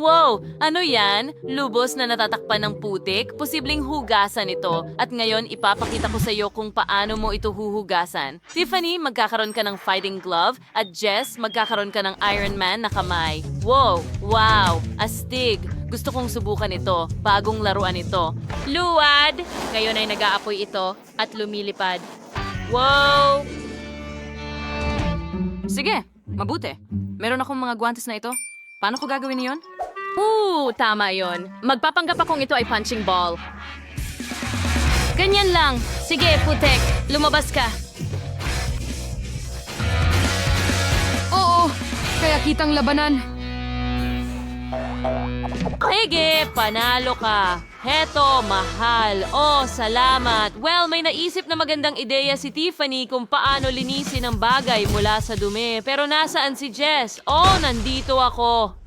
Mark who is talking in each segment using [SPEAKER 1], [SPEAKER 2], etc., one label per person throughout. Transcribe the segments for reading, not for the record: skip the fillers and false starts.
[SPEAKER 1] Wow! Ano yan? Lubos na natatakpan ng putik? Posibleng hugasan ito. At ngayon, ipapakita ko sa iyo kung paano mo ito huhugasan. Tiffany, magkakaroon ka ng fighting glove. At Jess, magkakaroon ka ng Iron Man na kamay. Wow! Wow! Astig! Gusto kong subukan ito. Bagong laruan ito. Luwad! Ngayon ay nag-aapoy ito at lumilipad. Wow!
[SPEAKER 2] Sige, mabuti. Meron akong mga guwantes na ito. Paano ko gagawin iyon?
[SPEAKER 1] Tama yon. Magpapanggap akong ito ay punching ball. Ganyan lang. Sige, putek. Lumabas ka.
[SPEAKER 2] Oo, kaya kitang labanan.
[SPEAKER 1] Sige, panalo ka. Heto, mahal. Oh, salamat. Well, may naisip na magandang ideya si Tiffany kung paano linisin ang bagay mula sa dumi. Pero nasaan si Jess? Oh, nandito ako.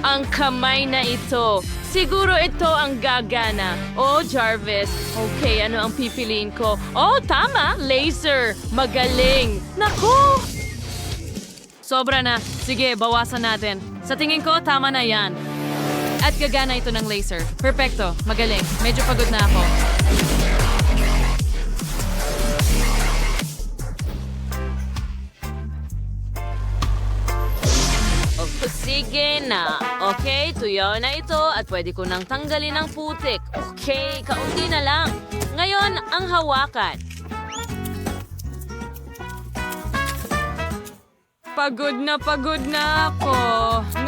[SPEAKER 1] Ang kamay na ito. Siguro ito ang gagana. Oh, Jarvis. Okay, ano ang pipiliin ko? Oh, tama. Laser. Magaling. Naku! Sobra na. Sige, bawasan natin. Sa tingin ko, tama na yan. At gagana ito ng laser. Perfecto. Magaling. Medyo pagod na ako. Sige na. Okay, tuyo na ito at pwede ko nang tanggalin ang putik. Okay, kaunti na lang. Ngayon, ang hawakan. Pagod na ako.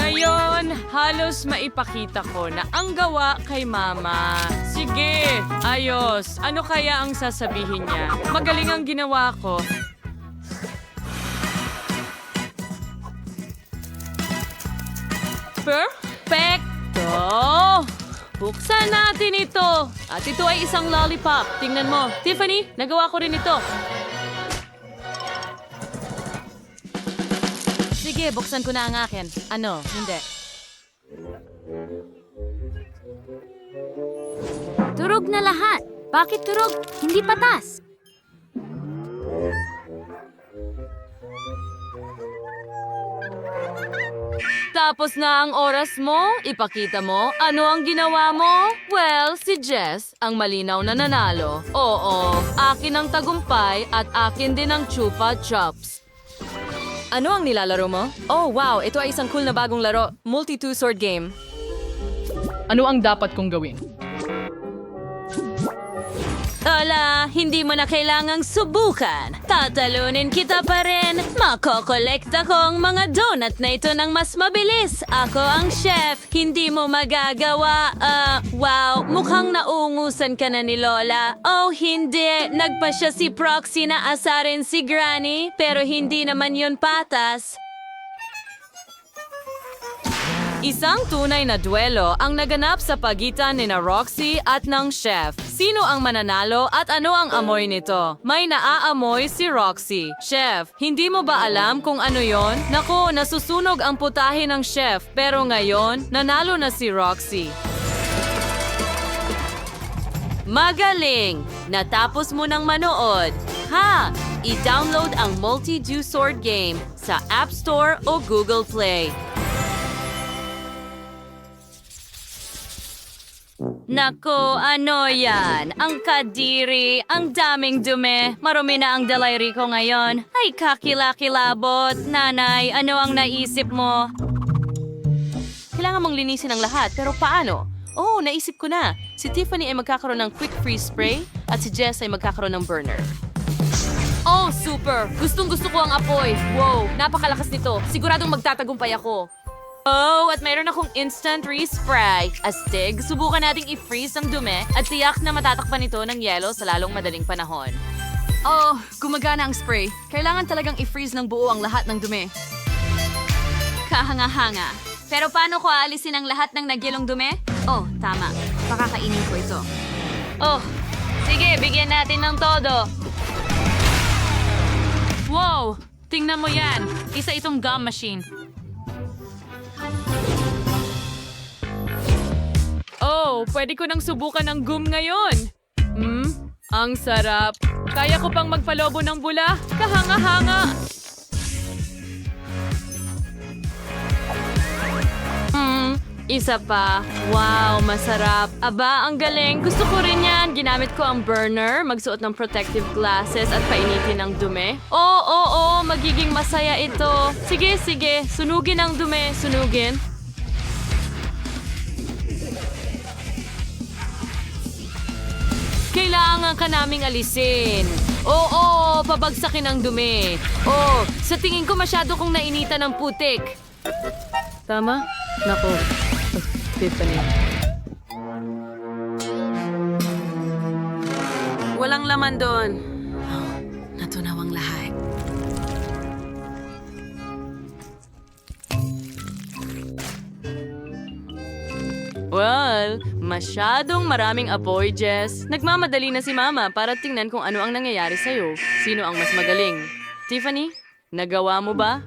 [SPEAKER 1] Ngayon, halos maipakita ko na ang gawa kay Mama. Sige, ayos. Ano kaya ang sasabihin niya? Magaling ang ginawa ko. Perfecto! Buksan natin ito. At ito ay isang lollipop. Tingnan mo. Tiffany, nagawa ko rin ito. Sige, buksan ko na ang akin. Ano? Hindi.
[SPEAKER 3] Turog na lahat. Bakit turog? Hindi patas.
[SPEAKER 1] Tapos na ang oras mo, ipakita mo, ano ang ginawa mo? Well, si Jess, ang malinaw na nanalo. Oo, akin ang tagumpay at akin din ang Chupa Chups. Ano ang nilalaro mo? Oh, wow, ito ay isang cool na bagong laro. Multi-two-sword game.
[SPEAKER 4] Ano ang dapat kong gawin?
[SPEAKER 1] Ala, hindi mo na kailangang subukan. Tatalunin kita pa rin. Makokolekta ko ang mga donut na ito ng mas mabilis. Ako ang chef. Hindi mo magagawa. Wow, mukhang naungusan ka na ni Lola. Oh, hindi. Nagpa siya si Proxy na asarin si Granny. Pero hindi naman yun patas. Isang tunay na duelo ang naganap sa pagitan ni na Roxy at ng chef. Sino ang mananalo at ano ang amoy nito? May naaamoy si Roxy. Chef, hindi mo ba alam kung ano yon? Naku, nasusunog ang putahe ng chef. Pero ngayon, nanalo na si Roxy. Magaling! Natapos mo ng manood. Ha! I-download ang Multi-Do Sword game sa App Store o Google Play. Nako, ano yan? Ang kadiri, ang daming dumi. Marumi na ang dalayri ko ngayon. Ay, kakilakilabot. Nanay, ano ang naisip mo? Kailangan mong linisin ang lahat, pero paano? Oh, naisip ko na. Si Tiffany ay magkakaroon ng quick freeze spray at si Jess ay magkakaroon ng burner. Oh, super! Gustong-gusto ko ang apoy. Wow, napakalakas nito. Siguradong magtatagumpay ako. Oh, at mayroon akong instant respray. Astig, subukan nating i-freeze ang dumi at tiyak na matatakpan ito ng yelo sa lalong madaling panahon.
[SPEAKER 2] Oh, gumagana ang spray. Kailangan talagang i-freeze ng buo ang lahat ng dumi.
[SPEAKER 3] Kahanga-hanga. Pero paano ko aalisin ang lahat ng nagyelong dumi? Oh, tama. Pakakainin ko ito.
[SPEAKER 1] Oh, sige, bigyan natin ng todo. Wow, tingnan mo yan. Isa itong gum machine. Oh, pwede ko nang subukan ng gum ngayon. Ang sarap. Kaya ko pang magpalobo ng bula. Kahanga-hanga. Isa pa. Wow, masarap. Aba, ang galing. Gusto ko rin yan. Ginamit ko ang burner, magsuot ng protective glasses at painitin ng dumi. Oo, magiging masaya ito. Sige, sunugin ang dumi. Sunugin. Kailangan ka naming alisin. Oo, pabagsakin ang dumi. Oh, sa tingin ko masyado kong nainitan ng putik. Tama? Nako. Tiffany.
[SPEAKER 5] Walang laman doon. Oh, natunaw ang lahat.
[SPEAKER 1] Well, masyadong maraming apoy, Jess. Nagmamadali na si Mama para tingnan kung ano ang nangyayari sa'yo. Sino ang mas magaling? Tiffany, nagawa mo ba?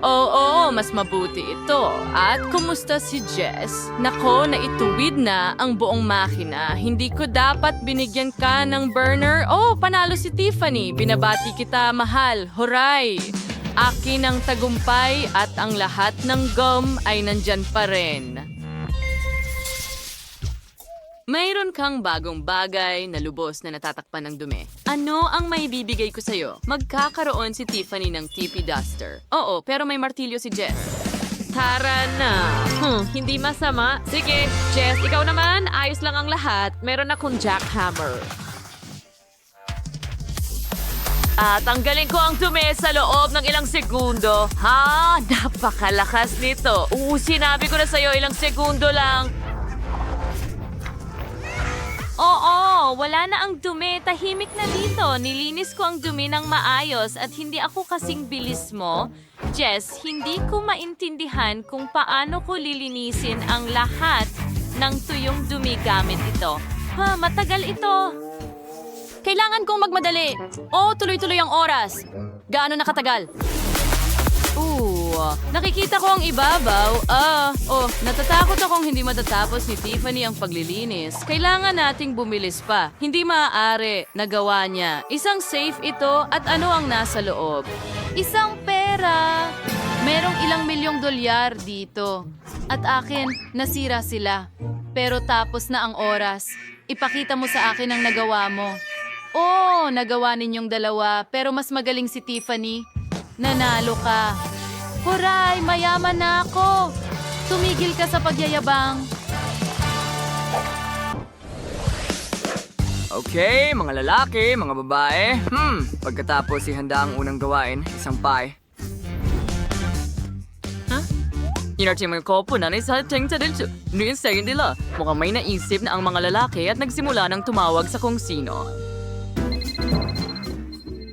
[SPEAKER 1] Oo, mas mabuti ito. At kumusta si Jess? Nako, naituwid na ang buong makina. Hindi ko dapat binigyan ka ng burner. Oh, panalo si Tiffany. Binabati kita, mahal. Huray! Akin ang tagumpay at ang lahat ng gum ay nandyan pa rin. Mayroon kang bagong bagay na lubos na natatakpan ng dumi. Ano ang maibibigay ko sa'yo? Magkakaroon si Tiffany ng TP Duster. Oo, pero may martilyo si Jess. Tara na. Hindi masama. Sige, Jess, ikaw naman. Ayos lang ang lahat. Meron akong jackhammer. At tanggalin ko ang dumi sa loob ng ilang segundo. Ha? Napakalakas nito. Sinabi ko na sa'yo ilang segundo lang. Oo, wala na ang dumi. Tahimik na dito. Nilinis ko ang dumi ng maayos at hindi ako kasing bilis mo. Jess, hindi ko maintindihan kung paano ko lilinisin ang lahat ng tuyong dumi gamit ito. Matagal ito. Kailangan kong magmadali. Tuloy-tuloy ang oras. Gaano nakatagal? Nakikita ko ang ibabaw. Natatakot akong hindi matatapos ni Tiffany ang paglilinis. Kailangan nating bumilis pa. Hindi maaari. Nagawa niya. Isang safe ito at ano ang nasa loob? Isang pera. Merong ilang milyong dolyar dito. At akin, nasira sila. Pero tapos na ang oras. Ipakita mo sa akin ang nagawa mo. Nagawa ninyong dalawa, pero mas magaling si Tiffany. Nanalo ka. Huray, mayaman na ako. Tumigil ka sa pagyayabang.
[SPEAKER 6] Okay, mga lalaki, mga babae. Pagkatapos ihanda ang unang gawain, isang pie. Inarching mga kopo na sa ting sa dilso. Noon sa nila, mukhang may naisip na ang mga lalaki at nagsimula ng tumawag sa kung sino.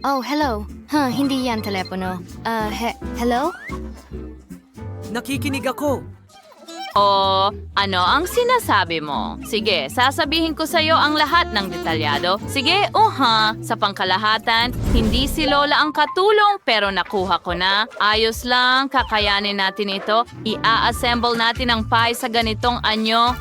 [SPEAKER 7] Oh, hello. Hindi yan telepono. Hello?
[SPEAKER 5] Nakikinig ako.
[SPEAKER 1] Ano ang sinasabi mo? Sige, sasabihin ko sa'yo ang lahat ng detalyado. Sige, sa pangkalahatan, hindi si Lola ang katulong pero nakuha ko na. Ayos lang, kakayanin natin ito. Ia-assemble natin ang pie sa ganitong anyo.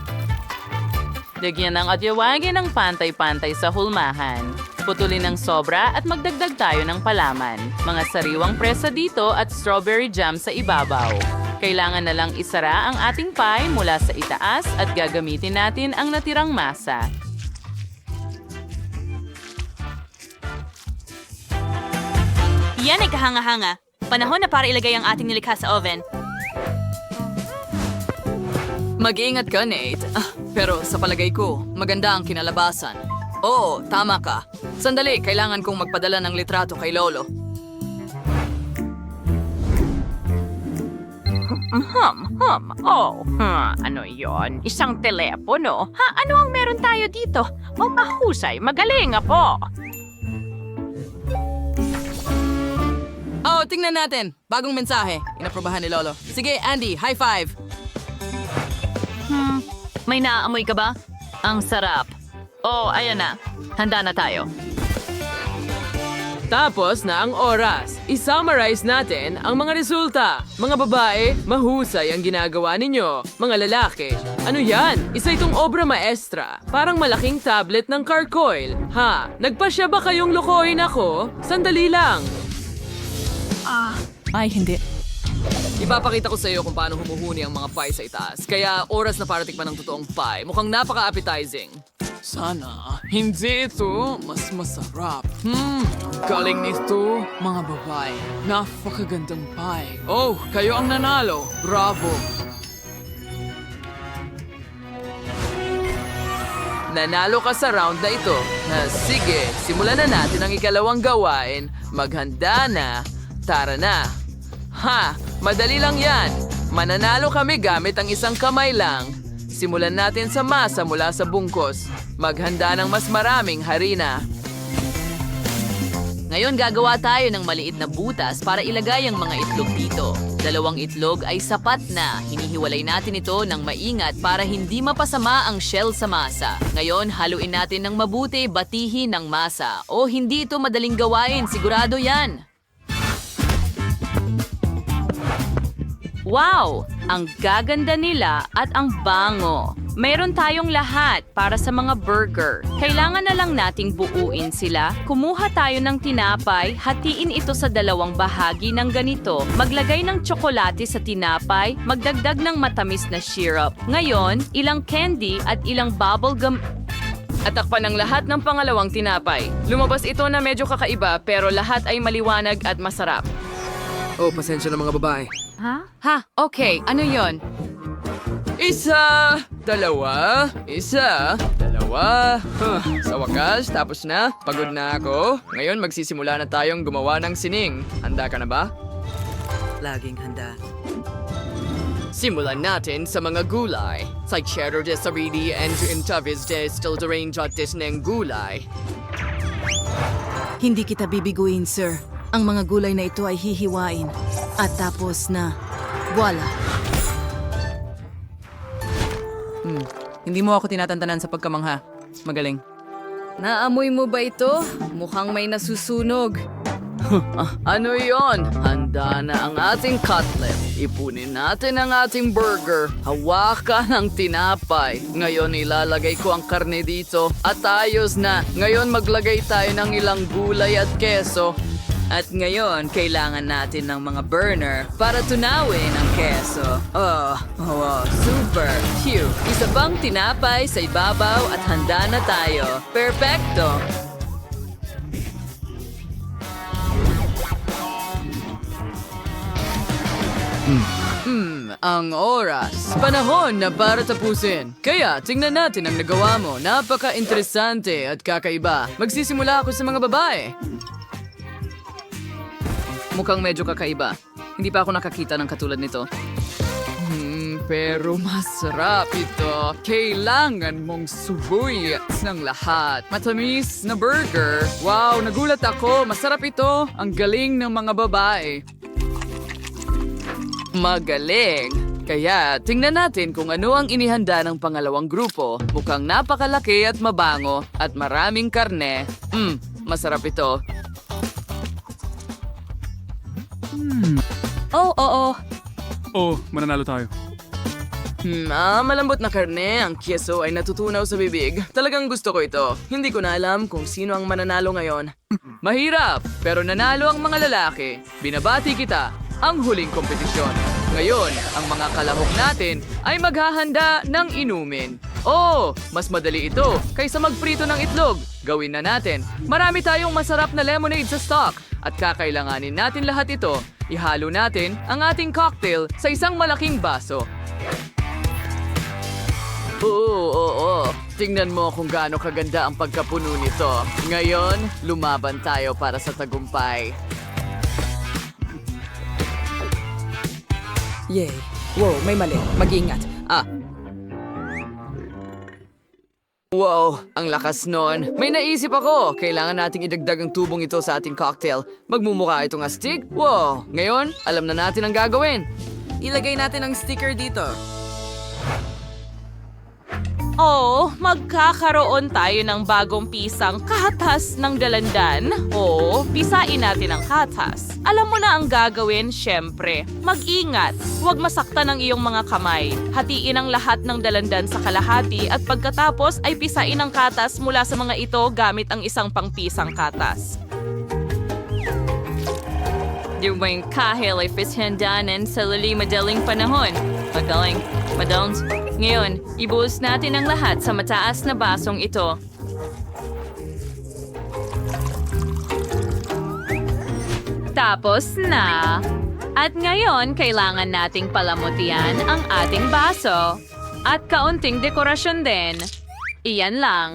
[SPEAKER 1] Lagyan ng adyawagin ng pantay-pantay sa hulmahan. Putulin ng sobra at magdagdag tayo ng palaman. Mga sariwang presa dito at strawberry jam sa ibabaw. Kailangan na lang isara ang ating pie mula sa itaas at gagamitin natin ang natirang masa.
[SPEAKER 3] Yan ay kahanga-hanga. Panahon na para ilagay ang ating nilikha sa oven.
[SPEAKER 5] Mag-iingat ka, Nate. Pero sa palagay ko, maganda ang kinalabasan. Oo, tama ka. Sandali, kailangan kong magpadala ng litrato kay Lolo.
[SPEAKER 8] Ano yon? Isang telepono? Ano ang meron tayo dito? Mahusay, magaling ako.
[SPEAKER 5] Tingnan natin. Bagong mensahe. Inaprobahan ni Lolo. Sige, Andy, high five.
[SPEAKER 1] May naaamoy ka ba? Ang sarap. Ayan na. Handa na tayo.
[SPEAKER 9] Tapos na ang oras. I-summarize natin ang mga resulta. Mga babae, mahusay ang ginagawa ninyo. Mga lalaki, ano yan? Isa itong obra maestra. Parang malaking tablet ng Carcoil. Nagpasya ba kayong lokohin ako? Sandali lang.
[SPEAKER 5] Ay, hindi. Ipapakita ko sa iyo kung paano humuhuni ang mga pie sa itaas. Kaya oras na para tikman ng totoong pie. Mukhang napaka-appetizing.
[SPEAKER 9] Sana, hindi ito mas masarap. Galing nito, mga babae. Napakagandang pie. Oh, kayo ang nanalo. Bravo. Nanalo ka sa round na ito. Sige, simulan na natin ang ikalawang gawain. Maghanda na. Tara na. Ha! Madali lang yan. Mananalo kami gamit ang isang kamay lang. Simulan natin sa masa mula sa bungkos. Maghanda ng mas maraming harina.
[SPEAKER 5] Ngayon gagawa tayo ng maliit na butas para ilagay ang mga itlog dito. 2 itlog ay sapat na. Hinihiwalay natin ito ng maingat para hindi mapasama ang shell sa masa. Ngayon, haluin natin ng mabuti batihin ng masa. O hindi ito madaling gawain, sigurado yan.
[SPEAKER 1] Wow! Ang gaganda nila at ang bango. Meron tayong lahat para sa mga burger. Kailangan na lang nating buuin sila. Kumuha tayo ng tinapay, hatiin ito sa 2 bahagi ng ganito. Maglagay ng tsokolate sa tinapay, magdagdag ng matamis na syrup. Ngayon, ilang candy at ilang bubble gum.
[SPEAKER 4] At takpan ng lahat ng pangalawang tinapay. Lumabas ito na medyo kakaiba pero lahat ay maliwanag at masarap.
[SPEAKER 9] Oh, pasensya na mga babae.
[SPEAKER 2] Ha? Okay, ano yon?
[SPEAKER 9] 1, 2, 1, 2. Sa wakas, tapos na. Pagod na ako. Ngayon, magsisimula na tayong gumawa ng sining. Handa ka na ba?
[SPEAKER 10] Laging handa.
[SPEAKER 9] Simulan natin sa mga gulay. Sa cheddar de sarili and intavis de still deranged at ng gulay.
[SPEAKER 10] Hindi kita bibiguin, sir. Ang mga gulay na ito ay hihiwain. At tapos na. Voila.
[SPEAKER 5] Hindi mo ako tinatantanan sa pagkamangha. Magaling.
[SPEAKER 2] Naamoy mo ba ito? Mukhang may nasusunog.
[SPEAKER 5] Ano yon? Handa na ang ating cutlet. Ipunin natin ang ating burger. Hawakan ang tinapay. Ngayon ilalagay ko ang karne dito. At ayos na. Ngayon maglagay tayo ng ilang gulay at keso. At ngayon, kailangan natin ng mga burner para tunawin ang keso. Super! Phew! Isa pang tinapay sa ibabaw at handa na tayo. Perfecto! Ang oras. Panahon na para tapusin. Kaya, tingnan natin ang nagawa mo. Napaka-interesante at kakaiba. Magsisimula ako sa mga babae. Mukhang medyo kakaiba. Hindi pa ako nakakita ng katulad nito. Pero masarap ito. Kailangan mong subuyan ng lahat. Matamis na burger. Wow, nagulat ako. Masarap ito. Ang galing ng mga babae. Magaling. Kaya, tingnan natin kung ano ang inihanda ng pangalawang grupo. Mukhang napakalaki at mabango at maraming karne. Masarap ito.
[SPEAKER 1] Oo.
[SPEAKER 11] Oh, mananalo tayo.
[SPEAKER 5] Malambot na karne, ang keso ay natutunaw sa bibig. Talagang gusto ko ito. Hindi ko na alam kung sino ang mananalo ngayon. Mahirap, pero nanalo ang mga lalaki. Binabati kita, ang huling kompetisyon. Ngayon, ang mga kalahok natin ay maghahanda ng inumin. Mas madali ito kaysa magprito ng itlog. Gawin na natin. Marami tayong masarap na lemonade sa stock at kakailanganin natin lahat ito. Ihalo natin ang ating cocktail sa isang malaking baso. Oo. Tingnan mo kung gaano kaganda ang pagkapuno nito. Ngayon, lumaban tayo para sa tagumpay.
[SPEAKER 10] Yay. Wow, may mali. Mag-ingat.
[SPEAKER 5] Wow, ang lakas nun. May naisip ako. Kailangan nating idagdag ang tubong ito sa ating cocktail. Magmumukha itong astig? Wow, ngayon, alam na natin ang gagawin.
[SPEAKER 10] Ilagay natin ang sticker dito.
[SPEAKER 8] Magkakaroon tayo ng bagong pisang katas ng dalandan. Pisain natin ang katas. Alam mo na ang gagawin, syempre. Mag-ingat. Huwag masaktan ang iyong mga kamay. Hatiin ang lahat ng dalandan sa kalahati at pagkatapos ay pisain ang katas mula sa mga ito gamit ang isang pangpisang katas.
[SPEAKER 1] Di ba yung kahil ay fishandanan sa madaling panahon? Magaling. Madons. Ngayon, ibuhos natin ang lahat sa mataas na basong ito. Tapos na. At ngayon, kailangan nating palamutian ang ating baso. At kaunting dekorasyon din. Iyan lang.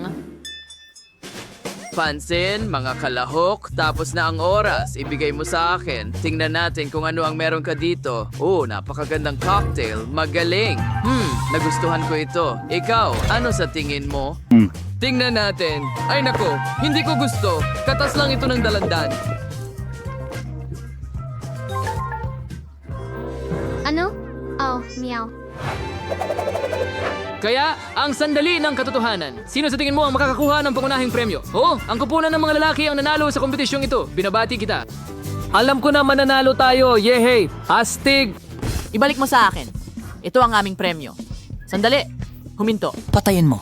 [SPEAKER 5] Pansin, mga kalahok, tapos na ang oras. Ibigay mo sa akin. Tingnan natin kung ano ang meron ka dito. Oh, napakagandang cocktail. Magaling. Nagustuhan ko ito. Ikaw, ano sa tingin mo? Tingnan natin. Ay nako, hindi ko gusto. Katas lang ito ng dalandan.
[SPEAKER 7] Ano? Oh, meow.
[SPEAKER 9] Kaya, ang sandali ng katotohanan. Sino sa tingin mo ang makakakuha ng pangunahing premyo? Oo, ang kupunan ng mga lalaki ang nanalo sa kompetisyong ito. Binabati kita.
[SPEAKER 6] Alam ko na mananalo tayo, yehey! Astig!
[SPEAKER 10] Ibalik mo sa akin. Ito ang aming premyo. Sandali, huminto.
[SPEAKER 12] Patayin mo.